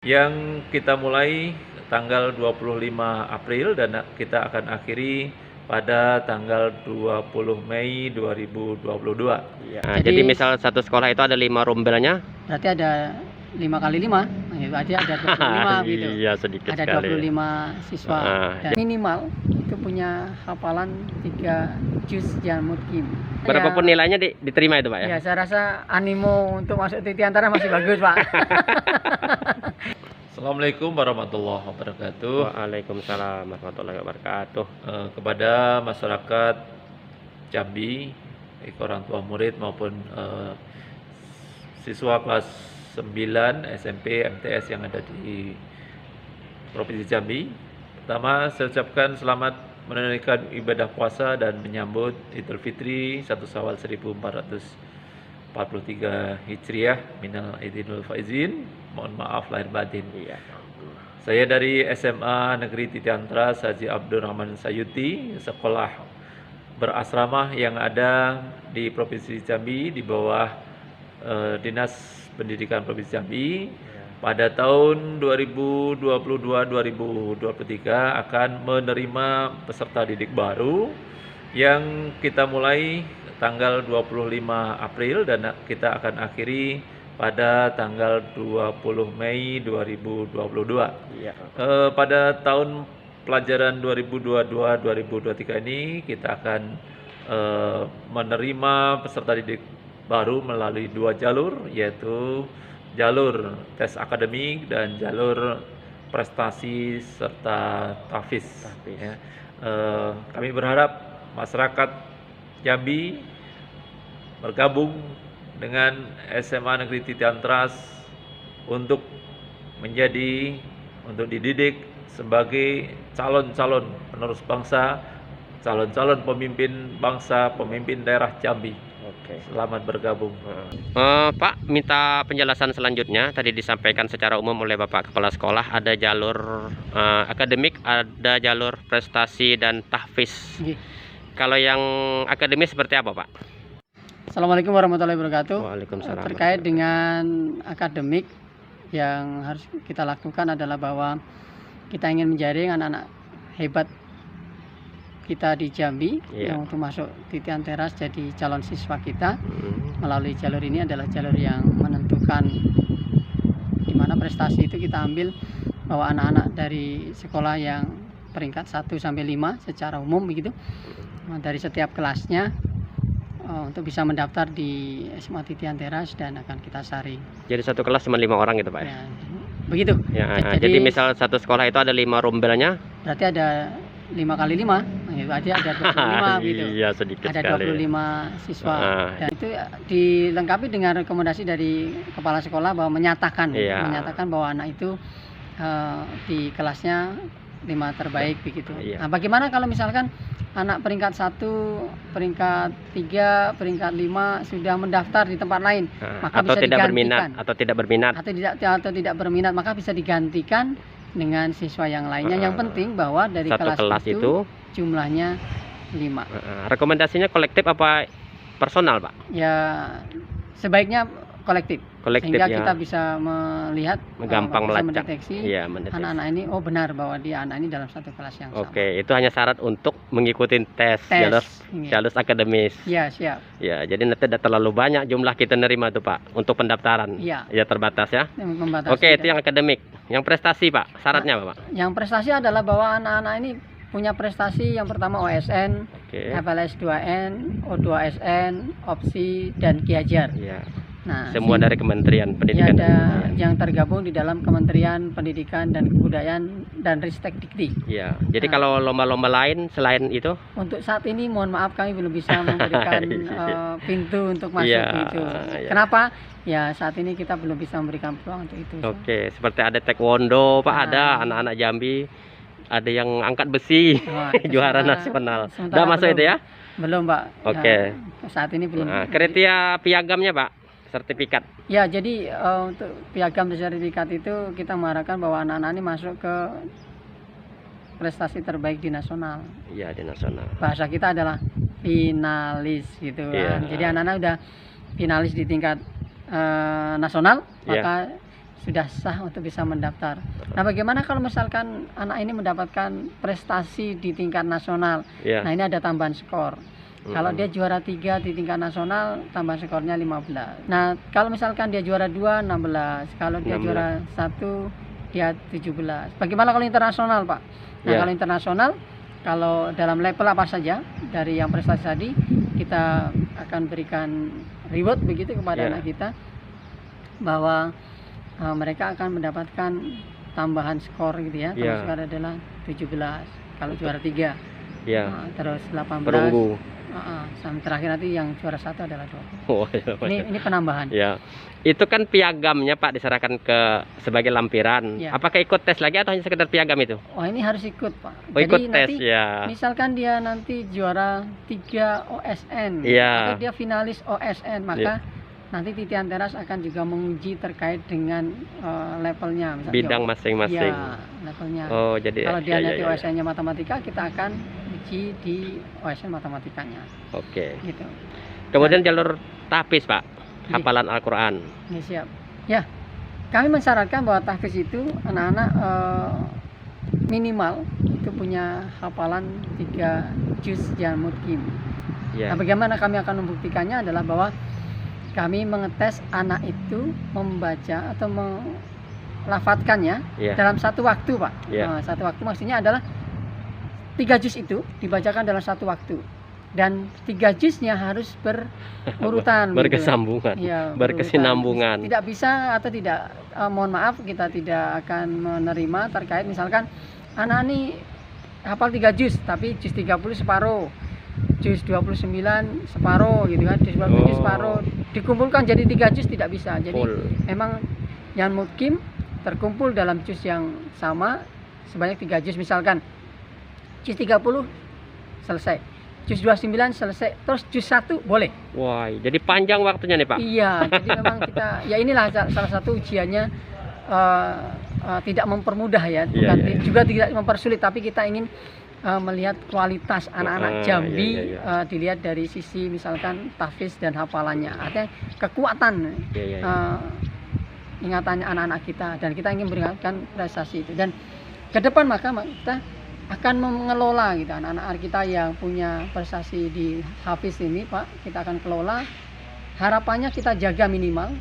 yang kita mulai tanggal 25 April dan kita akan akhiri pada tanggal 20 Mei 2022. Ya, jadi misal satu sekolah itu ada 5 rombelnya, berarti ada 5 kali 5, berarti ada 25 gitu. Iya, sedikit ada sekali. 25 siswa. Dan minimal itu punya hafalan 3 juz Mukim. Berapapun nilainya diterima itu Pak ya? Ya, saya rasa animo untuk masuk Titi Antara masih bagus Pak. Assalamualaikum warahmatullahi wabarakatuh. Waalaikumsalam warahmatullahi wabarakatuh. Kepada masyarakat Jambi, baik orang tua murid maupun siswa kelas 9 SMP MTS yang ada di Provinsi Jambi. Pertama, saya ucapkan selamat menunaikan ibadah puasa dan menyambut Idul Fitri 1 Syawal 1443 Hijriah. Minal aidin wal faizin. Mohon maaf lahir batin. Iya. Saya dari SMA Negeri Titi Antara Haji Abdurrahman Sayuti, sekolah berasrama yang ada di Provinsi Jambi di bawah Dinas Pendidikan Provinsi Jambi. Pada tahun 2022-2023 akan menerima peserta didik baru yang kita mulai tanggal 25 April dan kita akan akhiri pada tanggal 20 Mei 2022. Iya. Pada tahun pelajaran 2022-2023 ini kita akan menerima peserta didik baru melalui 2 jalur, yaitu jalur tes akademik dan jalur prestasi serta tahfiz. Ya. Kami berharap masyarakat Jambi bergabung dengan SMA Negeri Titi Antras untuk dididik sebagai calon-calon penerus bangsa, calon-calon pemimpin bangsa, pemimpin daerah Jambi. Oke. Selamat bergabung. Pak, minta penjelasan selanjutnya. Tadi disampaikan secara umum oleh Bapak Kepala Sekolah, ada jalur akademik, ada jalur prestasi dan tahfiz. Kalau yang akademis seperti apa Pak? Assalamualaikum warahmatullahi wabarakatuh. Waalaikumsalam. Terkait dengan akademik, yang harus kita lakukan adalah bahwa kita ingin menjaring anak-anak hebat kita di Jambi yang untuk masuk Titi Antara jadi calon siswa kita. Melalui jalur ini adalah jalur yang menentukan di mana prestasi itu kita ambil bahwa anak-anak dari sekolah yang peringkat 1 sampai 5 secara umum begitu, dari setiap kelasnya untuk bisa mendaftar di SMA Titi Antara dan akan kita saring. Jadi satu kelas cuma 5 orang gitu Pak ya? Begitu. Ya, jadi misal satu sekolah itu ada 5 rombelnya, berarti ada 5 kali 5, berarti ada 25 gitu. Iya, sedikit ada sekali. 25 siswa. Dan itu dilengkapi dengan rekomendasi dari kepala sekolah bahwa menyatakan bahwa anak itu di kelasnya 5 terbaik begitu. Nah, bagaimana kalau misalkan anak peringkat 1, peringkat 3, peringkat 5 sudah mendaftar di tempat lain, maka atau bisa tidak digantikan. berminat, atau tidak berminat, maka bisa digantikan dengan siswa yang lainnya. Yang penting bahwa dari satu kelas itu jumlahnya 5. Rekomendasinya kolektif apa personal Pak? Ya, sebaiknya kolektif sehingga kita bisa melihat, gampang melacak, mendeteksi anak-anak ini, benar bahwa dia anak ini dalam satu kelas yang sama. Oke, itu hanya syarat untuk mengikuti tes jalur akademis. Iya, siap. Ya, jadi nanti tidak terlalu banyak jumlah kita nerima tuh Pak untuk pendaftaran. Iya. Ya, terbatas ya. Oke, itu yang akademik. Yang prestasi Pak, syaratnya apa Pak? Yang prestasi adalah bahwa anak-anak ini punya prestasi yang pertama OSN, FLS 2N, O2SN, opsi dan Ki-Hajar. Iya. Nah, semua dari Kementerian Pendidikan. Ada yang tergabung di dalam Kementerian Pendidikan dan Kebudayaan dan Ristek Dikti. Iya. Jadi kalau lomba-lomba lain selain itu? Untuk saat ini mohon maaf kami belum bisa memberikan pintu untuk masuk itu. Kenapa? Ya, saat ini kita belum bisa memberikan peluang untuk itu. Oke, seperti ada taekwondo Pak, ada anak-anak Jambi, ada yang angkat besi, juara nasional. Udah masuk itu ya? Belum Pak. Oke. Saat ini belum. Kriteria piagamnya Pak? Sertifikat. Ya, jadi untuk piagam sertifikat itu kita mengharapkan bahwa anak-anak ini masuk ke prestasi terbaik di nasional. Iya, di nasional. Bahasa kita adalah finalis gitu kan. Jadi anak-anak udah finalis di tingkat nasional, maka sudah sah untuk bisa mendaftar. Nah, bagaimana kalau misalkan anak ini mendapatkan prestasi di tingkat nasional? Ya. Nah, ini ada tambahan skor. Kalau dia juara 3 di tingkat nasional, tambah skornya 15. Nah, kalau misalkan dia juara 2, 16. Kalau dia 16. juara 1, dia 17. Bagaimana kalau internasional, Pak? Nah, Ya. kalau internasional, kalau dalam level apa saja dari yang prestasi tadi, kita akan berikan reward begitu kepada Ya. anak kita, bahwa mereka akan mendapatkan tambahan skor gitu ya. Ya. Tambahan skor adalah 17 kalau juara 3. Ya. Terus 18. Perunggu. Sampai terakhir nanti yang juara 1 adalah 20. Oh, ya, Ini penambahan. ya. Itu kan piagamnya Pak diserahkan ke sebagai lampiran. Ya. Apakah ikut tes lagi atau hanya sekedar piagam itu? Oh, ini harus ikut, Pak. Oh, ikut tes nanti, ya. misalkan dia nanti juara 3 OSN, Iya. atau dia finalis OSN, maka nanti Titian Teras akan juga menguji terkait dengan levelnya, misalnya Bidang masing-masing. ya, levelnya. Oh, jadi Kalau dia ya, nanti ya, ya. OSN-nya matematika, kita akan uji di OSN matematikanya, Oke. gitu. Kemudian jalur tahfiz, Pak. Iya. Hafalan Al-Qur'an. Ya, siap. Ya, kami mensyaratkan bahwa tahfiz itu anak-anak minimal itu punya hafalan 3 juz Jamud Kim. Ya. Nah, bagaimana kami akan membuktikannya adalah bahwa kami mengetes anak itu membaca atau melafatkannya Ya. dalam satu waktu, Pak. Ya. Satu waktu maksudnya adalah 3 juz itu dibacakan dalam satu waktu, dan 3 juznya harus berurutan, Berkesambungan. Ya, Berkesinambungan. Tidak bisa atau tidak, mohon maaf, kita tidak akan menerima terkait misalkan anak ini hafal 3 juz tapi juz 30 separuh, juz 29 separuh gitu kan, juz 27 separuh, dikumpulkan jadi 3 juz, tidak bisa. Jadi Full. memang yang mukim terkumpul dalam juz yang sama sebanyak 3 juz, misalkan juz 30 selesai, juz 29 selesai, terus juz 1 boleh. Wah, jadi panjang waktunya nih, Pak. Iya, jadi memang kita, ya inilah salah satu ujiannya, tidak mempermudah ya, bukan, iya. juga tidak mempersulit, tapi kita ingin melihat kualitas anak-anak Jambi, iya. dilihat dari sisi misalkan tahfiz dan hafalannya, artinya kekuatan Iya. ingatannya anak-anak kita, dan kita ingin berikan prestasi itu. Dan ke depan maka kita akan mengelola gitu anak-anak kita yang punya prestasi di hafiz ini, Pak. Kita akan kelola. Harapannya kita jaga minimal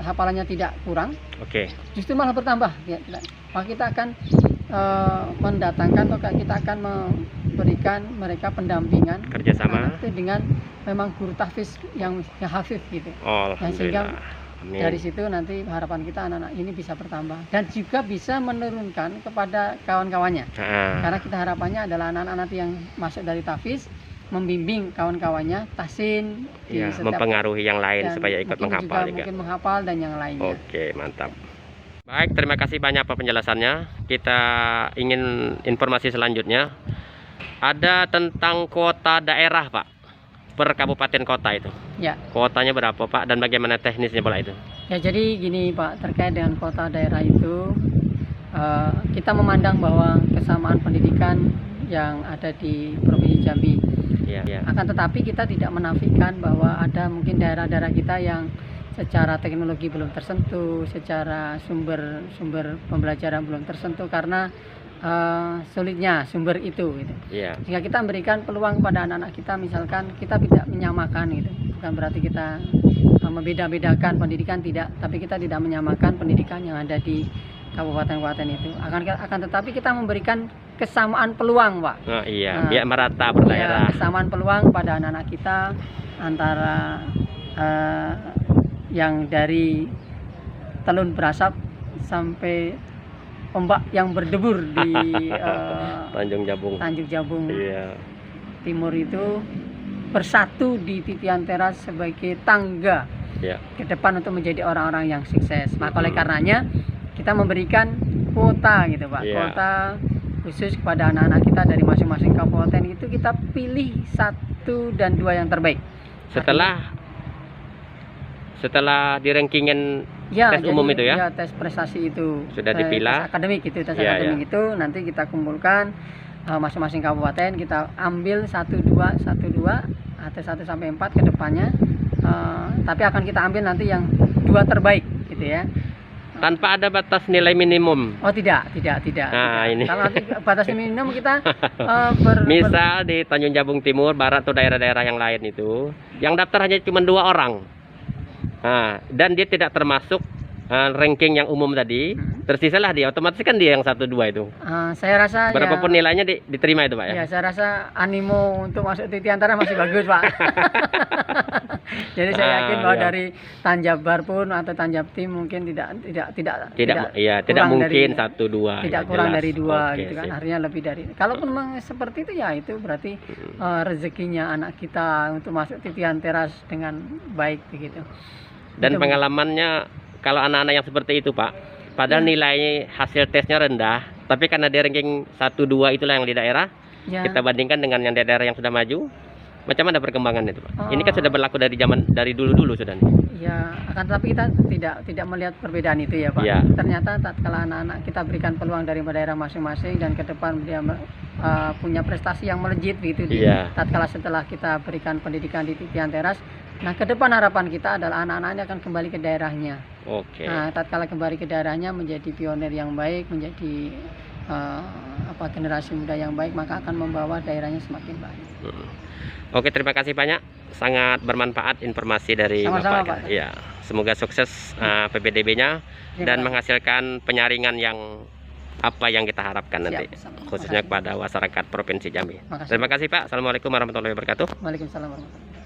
hafalannya tidak kurang, Oke. justru malah bertambah ya. Maka kita akan mendatangkan, atau kita akan memberikan mereka pendampingan Kerjasama. itu dengan memang guru tahfiz yang hafif gitu. Alhamdulillah. Amin. Dari situ nanti harapan kita anak-anak ini bisa bertambah dan juga bisa menurunkan kepada kawan-kawannya. Karena kita harapannya adalah anak-anak nanti yang masuk dari tahfiz membimbing kawan-kawannya tahsin di setiap, mempengaruhi yang lain supaya ikut menghafal juga. Mungkin menghafal dan yang lainnya. Oke, mantap. Baik, terima kasih banyak Pak penjelasannya. Kita ingin informasi selanjutnya. Ada tentang kuota daerah, Pak. Per kabupaten kota itu. Ya. Kuotanya berapa, Pak, dan bagaimana teknisnya pula itu? Ya, jadi gini, Pak, terkait dengan kuota daerah itu, kita memandang bahwa kesamaan pendidikan yang ada di Provinsi Jambi. Ya. Akan tetapi kita tidak menafikan bahwa ada mungkin daerah-daerah kita yang secara teknologi belum tersentuh, secara sumber pembelajaran belum tersentuh karena sulitnya sumber itu gitu. Ya. Sehingga kita memberikan peluang kepada anak-anak kita, misalkan kita tidak menyamakan gitu. Bukan berarti kita membeda-bedakan pendidikan, tidak, tapi kita tidak menyamakan pendidikan yang ada di kabupaten-kabupaten itu. Akan tetapi kita memberikan kesamaan peluang, Pak. Oh, iya, biar merata per daerah. Kesamaan peluang pada anak-anak kita antara yang dari telun berasap sampai ombak yang berdebur di Tanjung Jabung. Iya. Timur itu bersatu di Titian Teras sebagai tangga ke depan untuk menjadi orang-orang yang sukses. Maka oleh karenanya kita memberikan kuota gitu, Pak. Kuota khusus kepada anak-anak kita dari masing-masing kabupaten itu kita pilih 1 dan 2 yang terbaik. Setelah di rankingin tes umum itu ya? Ya, tes prestasi itu. Sudah dipilah. Tes akademik itu, itu nanti kita kumpulkan masing-masing kabupaten, kita ambil 1, 2 atau 1 sampai 4 ke depannya. Tapi akan kita ambil nanti yang 2 terbaik gitu ya. tanpa ada batas nilai minimum. Oh tidak. Nah, ini. Kalau nanti batas minimum kita Misal di Tanjung Jabung Timur, Barat atau daerah-daerah yang lain itu, yang daftar hanya cuma 2 orang. Nah, dan dia tidak termasuk ranking yang umum tadi, tersisalah dia, otomatis kan dia yang 1, 2 itu. Saya rasa Berapapun nilainya diterima itu Pak ya? Ya, saya rasa animo untuk masuk TT Antara masih bagus Pak. Jadi saya yakin bahwa dari Tanjabar pun atau Tanjab Tim mungkin tidak mungkin 1, 2. Tidak ya, kurang jelas. dari 2 Oke, gitu kan, sip. artinya lebih dari. Kalaupun memang seperti itu ya itu berarti rezekinya anak kita untuk masuk titian teras dengan baik begitu. Dan Itu. pengalamannya kalau anak-anak yang seperti itu Pak, padahal nilai hasil tesnya rendah, tapi karena dia ranking 1, 2 itulah yang di daerah, Ya. kita bandingkan dengan yang di daerah yang sudah maju, macam mana perkembangan itu Pak? Ini kan sudah berlaku dari dulu sudah nih. Ya, akan tetapi kita tidak melihat perbedaan itu ya Pak. Ya. Ternyata tatkala anak-anak kita berikan peluang dari daerah masing-masing dan ke depan dia punya prestasi yang melejit gitu Iya. tatkala setelah kita berikan pendidikan di titian teras. Nah, ke depan harapan kita adalah anak-anaknya akan kembali ke daerahnya. Oke. Nah, tatkala kembali ke daerahnya menjadi pionir yang baik, menjadi generasi muda yang baik, maka akan membawa daerahnya semakin baik. Oke, terima kasih banyak. Sangat bermanfaat informasi dari Sama-sama, Bapak. Pak. Ya, semoga sukses PPDB-nya dan Terima kasih. menghasilkan penyaringan yang apa yang kita harapkan nanti, Siap, khususnya makasih. kepada masyarakat Provinsi Jambi. Makasih. Terima kasih Pak. Assalamualaikum warahmatullahi wabarakatuh. Waalaikumsalam warahmatullahi wabarakatuh.